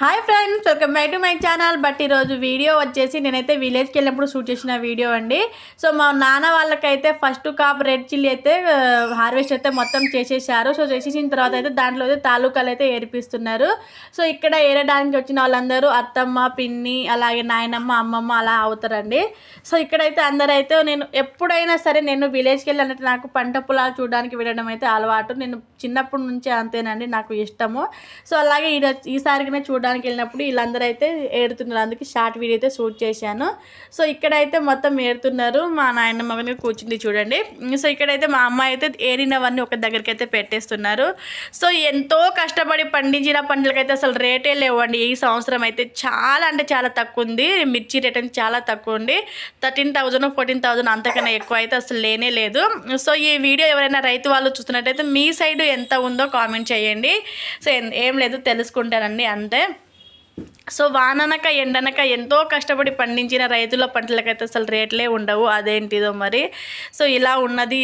Hi friends, welcome back to my channel. But ఈరోజు video వచ్చేసి నేనైతే విలేజ్కి వెళ్ళినప్పుడు షూట్ చేసిన వీడియో అండి. సో మా నాన్న వాళ్ళకైతే ఫస్ట్ కాప్ రెడ్ చిల్లీ అయితే హార్వెస్ట్ అయితే మొత్తం చేసేసారు. సో చేసేసిన తర్వాత అయితే దాంట్లో అయితే తాలూకాలు అయితే ఏర్పిస్తున్నారు. సో ఇక్కడ ఏరడానికి వచ్చిన వాళ్ళందరూ అత్తమ్మ, పిన్ని, అలాగే నాయనమ్మ, అమ్మమ్మ అలా అవుతారండి. సో ఇక్కడైతే అందరైతే నేను ఎప్పుడైనా సరే నేను విలేజ్కి వెళ్ళాలంటే నాకు పంట పొలాలు చూడడానికి వెళ్ళడం అయితే అలవాటు. నేను చిన్నప్పటి నుంచే అంతేనండి, నాకు ఇష్టము. సో అలాగే ఈసారికినే చూడడానికి వెళ్ళినప్పుడు వీళ్ళందరూ అయితే ఏరుతున్నారు, అందుకే షార్ట్ వీడియో అయితే షూట్ చేశాను. సో ఇక్కడైతే మొత్తం ఏరుతున్నారు. మా నాయన మగని కూర్చుంది చూడండి. సో ఇక్కడైతే మా అమ్మ అయితే ఏరినవన్నీ ఒక దగ్గరికి అయితే పెట్టేస్తున్నారు. సో ఎంతో కష్టపడి పండించిన పంటలకైతే అసలు రేటే లేవండి. ఈ సంవత్సరం అయితే చాలా అంటే చాలా తక్కువ ఉంది. మిర్చి రేట్ అనేది చాలా తక్కువ ఉంది. 13,000 14,000 అంతకన్నా ఎక్కువ అయితే అసలు లేనే లేదు. సో ఈ వీడియో ఎవరైనా రైతు వాళ్ళు చూస్తున్నట్టయితే మీ సైడ్ ఎంత ఉందో కామెంట్ చేయండి. సో ఏం లేదు, తెలుసుకుంటానండి అంతే. సో వాననక ఎండనక ఎంతో కష్టపడి పండించిన రైతుల పంటలకైతే అసలు రేట్లే ఉండవు. అదేంటిదో మరి. సో ఇలా ఉన్నది.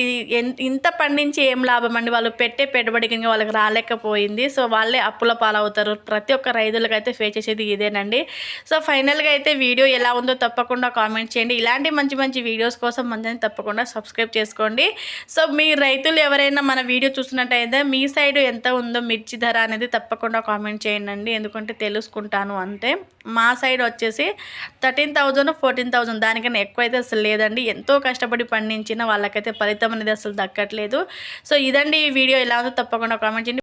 ఇంత పండించి ఏం లాభం అండి, వాళ్ళు పెట్టే పెట్టుబడికి వాళ్ళకి రాలేకపోయింది. సో వాళ్ళే అప్పుల పాలవుతారు. ప్రతి ఒక్క రైతులకైతే ఫేస్ చేసేది ఇదేనండి. సో ఫైనల్గా అయితే వీడియో ఎలా ఉందో తప్పకుండా కామెంట్ చేయండి. ఇలాంటి మంచి మంచి వీడియోస్ కోసం మంచిని తప్పకుండా సబ్స్క్రైబ్ చేసుకోండి. సో మీ రైతులు ఎవరైనా మన వీడియో చూసినట్టయితే మీ సైడ్ ఎంత ఉందో మిర్చి ధర అనేది తప్పకుండా కామెంట్ చేయండి, ఎందుకంటే తెలుసుకుంటాను అంతే. మా సైడ్ వచ్చేసి 13,000 14,000 దానికన్నా ఎక్కువైతే అసలు లేదండి. ఎంతో కష్టపడి పండించిన వాళ్ళకైతే ఫలితం అనేది అసలు దక్కట్లేదు. సో ఇదండి ఈ వీడియో ఎలా ఉందో తప్పకుండా కామెంట్ చేయండి.